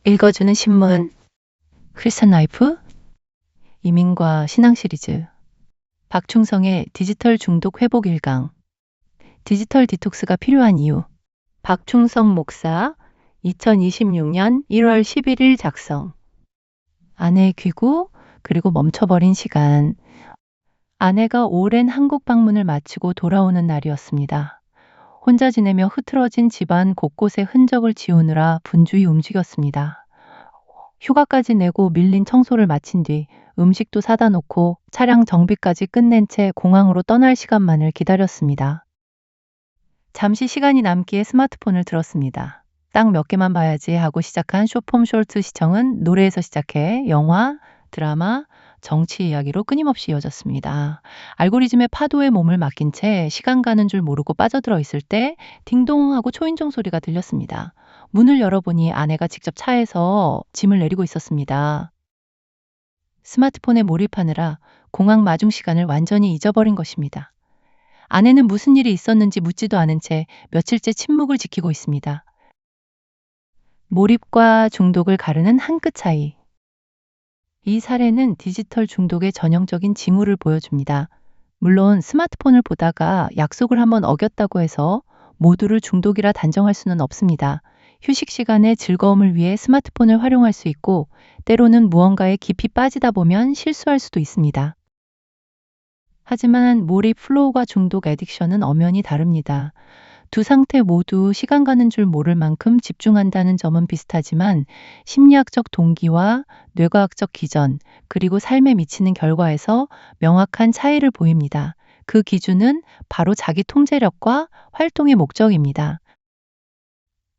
읽어주는 신문, 크리스천 라이프, 이민과 신앙 시리즈, 박충성의 디지털 중독 회복 일강, 디지털 디톡스가 필요한 이유, 박충성 목사, 2026년 1월 11일 작성. 아내의 귀국, 그리고 멈춰버린 시간. 아내가 오랜 한국 방문을 마치고 돌아오는 날이었습니다. 혼자 지내며 흐트러진 집안 곳곳의 흔적을 지우느라 분주히 움직였습니다. 휴가까지 내고 밀린 청소를 마친 뒤 음식도 사다 놓고 차량 정비까지 끝낸 채 공항으로 떠날 시간만을 기다렸습니다. 잠시 시간이 남기에 스마트폰을 들었습니다. 딱 몇 개만 봐야지 하고 시작한 쇼폼 쇼트 시청은 노래에서 시작해 영화, 드라마, 정치 이야기로 끊임없이 이어졌습니다. 알고리즘의 파도에 몸을 맡긴 채 시간 가는 줄 모르고 빠져들어 있을 때 딩동 하고 초인종 소리가 들렸습니다. 문을 열어보니 아내가 직접 차에서 짐을 내리고 있었습니다. 스마트폰에 몰입하느라 공항 마중 시간을 완전히 잊어버린 것입니다. 아내는 무슨 일이 있었는지 묻지도 않은 채 며칠째 침묵을 지키고 있습니다. 몰입과 중독을 가르는 한 끗 차이. 이 사례는 디지털 중독의 전형적인 징후를 보여줍니다. 물론 스마트폰을 보다가 약속을 한번 어겼다고 해서 모두를 중독이라 단정할 수는 없습니다. 휴식 시간에 즐거움을 위해 스마트폰을 활용할 수 있고 때로는 무언가에 깊이 빠지다 보면 실수할 수도 있습니다. 하지만 몰입 플로우와 중독 애딕션은 엄연히 다릅니다. 두 상태 모두 시간 가는 줄 모를 만큼 집중한다는 점은 비슷하지만 심리학적 동기와 뇌과학적 기전, 그리고 삶에 미치는 결과에서 명확한 차이를 보입니다. 그 기준은 바로 자기 통제력과 활동의 목적입니다.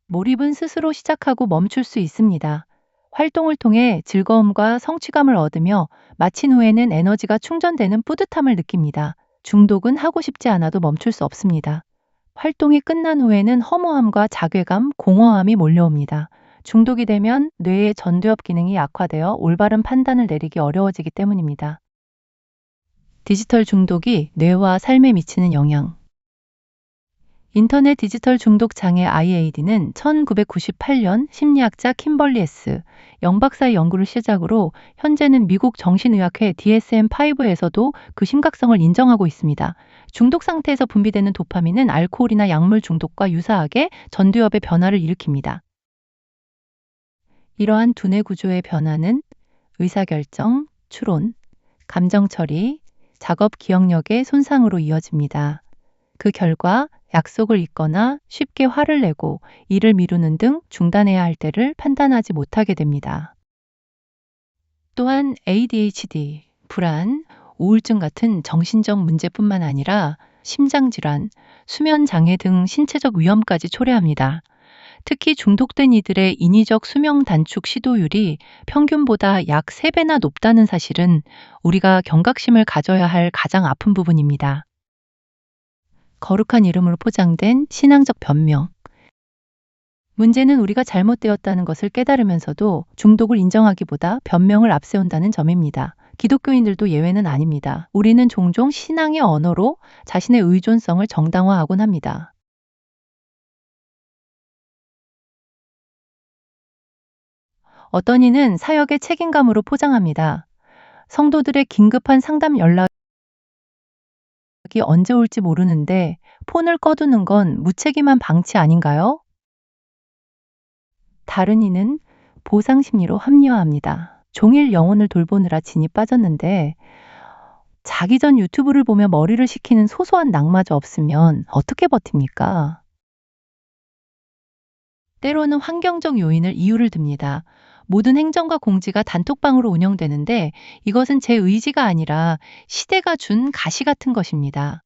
몰입은 스스로 시작하고 멈출 수 있습니다. 활동을 통해 즐거움과 성취감을 얻으며 마친 후에는 에너지가 충전되는 뿌듯함을 느낍니다. 중독은 하고 싶지 않아도 멈출 수 없습니다. 활동이 끝난 후에는 허무함과 자괴감, 공허함이 몰려옵니다. 중독이 되면 뇌의 전두엽 기능이 약화되어 올바른 판단을 내리기 어려워지기 때문입니다. 디지털 중독이 뇌와 삶에 미치는 영향. 인터넷 디지털 중독 장애 IAD는 1998년 심리학자 킴벌리 S. 영박사의 연구를 시작으로 현재는 미국 정신의학회 DSM-5에서도 그 심각성을 인정하고 있습니다. 중독 상태에서 분비되는 도파민은 알코올이나 약물 중독과 유사하게 전두엽의 변화를 일으킵니다. 이러한 두뇌 구조의 변화는 의사결정, 추론, 감정 처리, 작업 기억력의 손상으로 이어집니다. 그 결과 약속을 잊거나 쉽게 화를 내고 일을 미루는 등 중단해야 할 때를 판단하지 못하게 됩니다. 또한 ADHD, 불안, 우울증 같은 정신적 문제뿐만 아니라 심장질환, 수면장애 등 신체적 위험까지 초래합니다. 특히 중독된 이들의 인위적 수명 단축 시도율이 평균보다 약 3배나 높다는 사실은 우리가 경각심을 가져야 할 가장 아픈 부분입니다. 거룩한 이름으로 포장된 신앙적 변명. 문제는 우리가 잘못되었다는 것을 깨달으면서도 중독을 인정하기보다 변명을 앞세운다는 점입니다. 기독교인들도 예외는 아닙니다. 우리는 종종 신앙의 언어로 자신의 의존성을 정당화하곤 합니다. 어떤 이는 사역의 책임감으로 포장합니다. 성도들의 긴급한 상담 연락이 언제 올지 모르는데 폰을 꺼두는 건 무책임한 방치 아닌가요? 다른 이는 보상 심리로 합리화합니다. 종일 영혼을 돌보느라 진이 빠졌는데 자기 전 유튜브를 보며 머리를 식히는 소소한 낙마저 없으면 어떻게 버팁니까? 때로는 환경적 요인을 이유를 듭니다. 모든 행정과 공지가 단톡방으로 운영되는데 이것은 제 의지가 아니라 시대가 준 가시 같은 것입니다.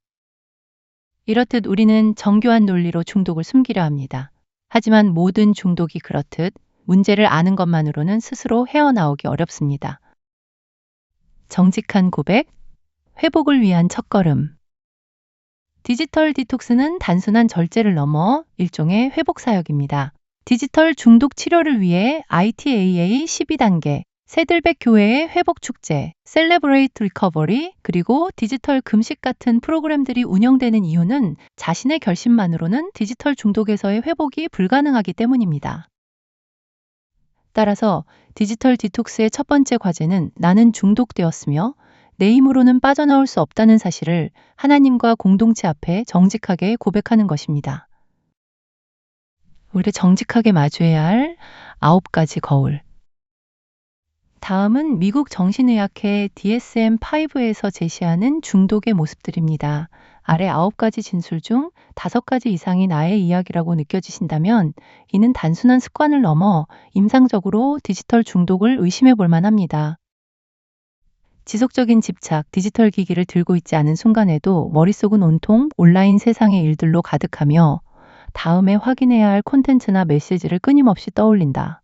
이렇듯 우리는 정교한 논리로 중독을 숨기려 합니다. 하지만 모든 중독이 그렇듯 문제를 아는 것만으로는 스스로 헤어나오기 어렵습니다. 정직한 고백, 회복을 위한 첫걸음. 디지털 디톡스는 단순한 절제를 넘어 일종의 회복 사역입니다. 디지털 중독 치료를 위해 ITAA 12단계, 새들백 교회의 회복 축제, 셀레브레이트 리커버리, 그리고 디지털 금식 같은 프로그램들이 운영되는 이유는 자신의 결심만으로는 디지털 중독에서의 회복이 불가능하기 때문입니다. 따라서 디지털 디톡스의 첫 번째 과제는 나는 중독되었으며 내 힘으로는 빠져나올 수 없다는 사실을 하나님과 공동체 앞에 정직하게 고백하는 것입니다. 우리 정직하게 마주해야 할 9가지 거울. 다음은 미국 정신의학회 DSM-5에서 제시하는 중독의 모습들입니다. 아래 9가지 진술 중 5가지 이상이 나의 이야기라고 느껴지신다면 이는 단순한 습관을 넘어 임상적으로 디지털 중독을 의심해 볼 만합니다. 지속적인 집착, 디지털 기기를 들고 있지 않은 순간에도 머릿속은 온통 온라인 세상의 일들로 가득하며 다음에 확인해야 할 콘텐츠나 메시지를 끊임없이 떠올린다.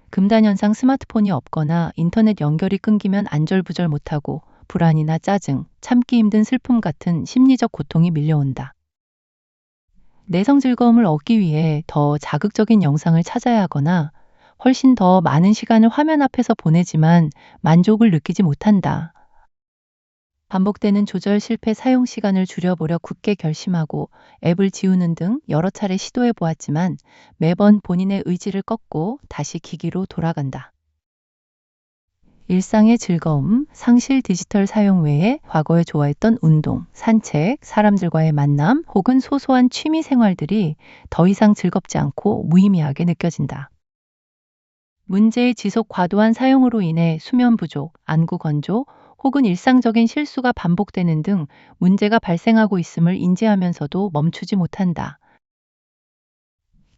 금단현상, 스마트폰이 없거나 인터넷 연결이 끊기면 안절부절 못하고 불안이나 짜증, 참기 힘든 슬픔 같은 심리적 고통이 밀려온다. 내성 즐거움을 얻기 위해 더 자극적인 영상을 찾아야 하거나 훨씬 더 많은 시간을 화면 앞에서 보내지만 만족을 느끼지 못한다. 반복되는 조절 실패, 사용 시간을 줄여보려 굳게 결심하고 앱을 지우는 등 여러 차례 시도해 보았지만 매번 본인의 의지를 꺾고 다시 기기로 돌아간다. 일상의 즐거움, 상실 디지털 사용 외에 과거에 좋아했던 운동, 산책, 사람들과의 만남 혹은 소소한 취미 생활들이 더 이상 즐겁지 않고 무의미하게 느껴진다. 문제의 지속 과도한 사용으로 인해 수면 부족, 안구 건조 혹은 일상적인 실수가 반복되는 등 문제가 발생하고 있음을 인지하면서도 멈추지 못한다.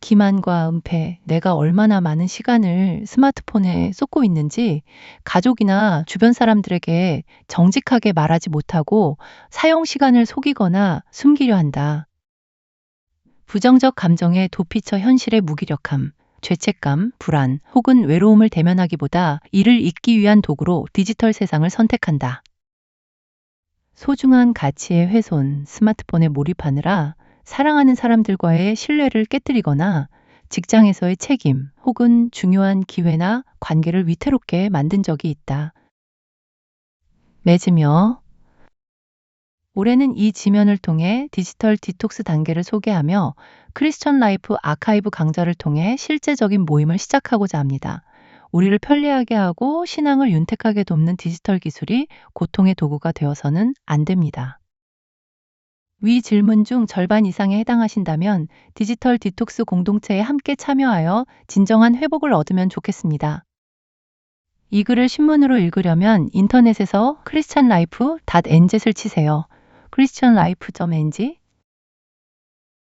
기만과 은폐, 내가 얼마나 많은 시간을 스마트폰에 쏟고 있는지 가족이나 주변 사람들에게 정직하게 말하지 못하고 사용 시간을 속이거나 숨기려 한다. 부정적 감정에 도피처 현실의 무기력함, 죄책감, 불안 혹은 외로움을 대면하기보다 이를 잊기 위한 도구로 디지털 세상을 선택한다. 소중한 가치의 훼손, 스마트폰에 몰입하느라 사랑하는 사람들과의 신뢰를 깨뜨리거나 직장에서의 책임 혹은 중요한 기회나 관계를 위태롭게 만든 적이 있다. 맺으며 올해는 이 지면을 통해 디지털 디톡스 단계를 소개하며 크리스천 라이프 아카이브 강좌를 통해 실제적인 모임을 시작하고자 합니다. 우리를 편리하게 하고 신앙을 윤택하게 돕는 디지털 기술이 고통의 도구가 되어서는 안 됩니다. 위 질문 중 절반 이상에 해당하신다면 디지털 디톡스 공동체에 함께 참여하여 진정한 회복을 얻으면 좋겠습니다. 이 글을 신문으로 읽으려면 인터넷에서 christianlife.nz를 치세요. christianlife.nz